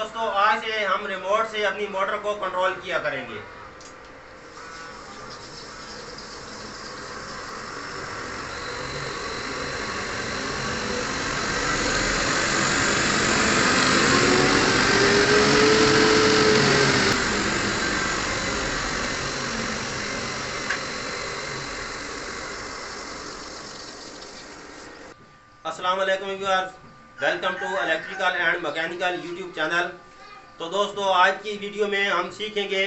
दोस्तों आज से हम रिमोट से अपनी मोटर को कंट्रोल किया करेंगे। अस्सलाम वालेकुम viewers, welcome to electrical and mechanical YouTube channel. तो दोस्तों आज की वीडियो में हम सीखेंगे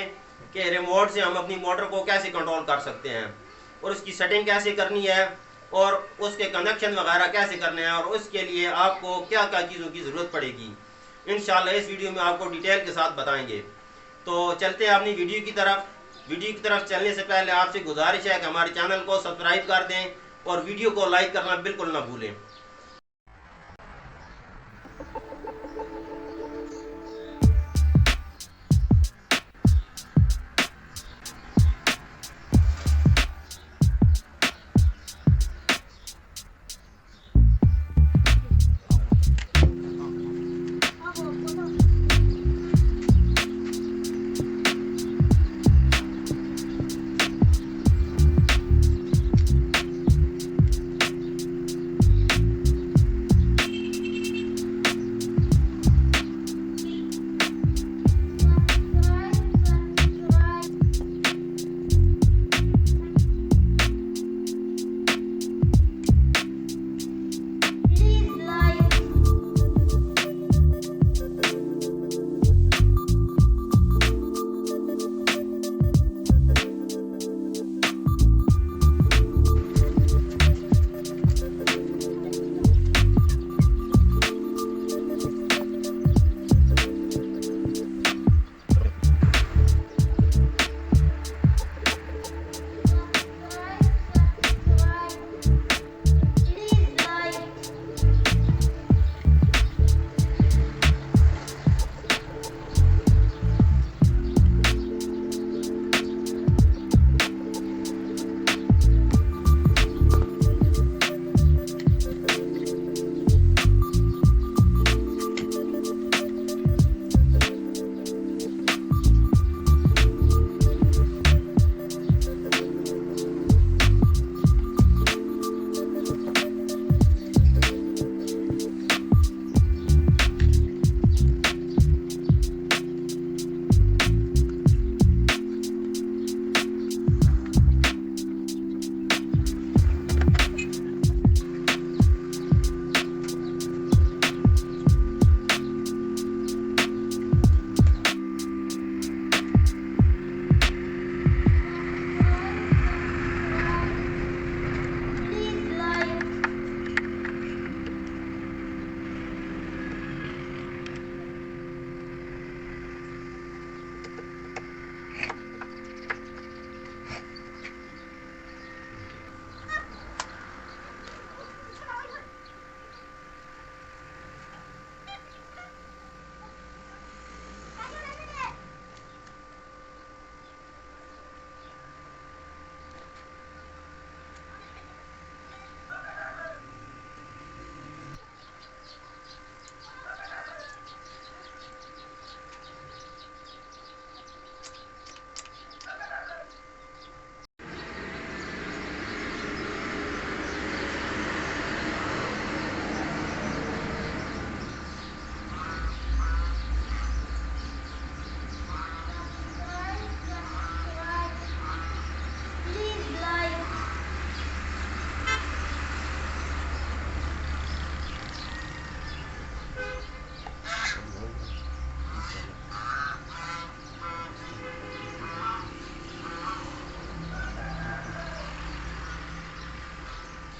कि रिमोट से हम अपनी मोटर को कैसे कंट्रोल कर सकते हैं और उसकी सेटिंग कैसे करनी है और उसके कनेक्शन वगैरह कैसे करने हैं और उसके लिए आपको क्या क्या चीज़ों की ज़रूरत पड़ेगी। इंशाल्लाह इस वीडियो में आपको डिटेल के साथ बताएंगे। तो चलते हैं अपनी वीडियो की तरफ चलने से पहले आपसे गुजारिश है कि हमारे चैनल को सब्सक्राइब कर दें और वीडियो को लाइक करना बिल्कुल ना भूलें।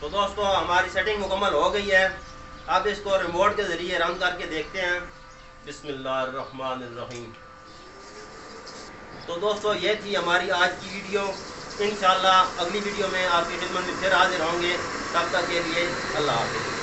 तो दोस्तों हमारी सेटिंग मुकम्मल हो गई है। अब इसको रिमोट के ज़रिए रन करके देखते हैं। बिस्मिल्लाहिर्रहमानिर्रहीम। तो दोस्तों ये थी हमारी आज की वीडियो। इंशाल्लाह अगली वीडियो में आपकी खिदमत में फिर हाजिर होंगे। तब तक के लिए अल्लाह हाफ़िज़।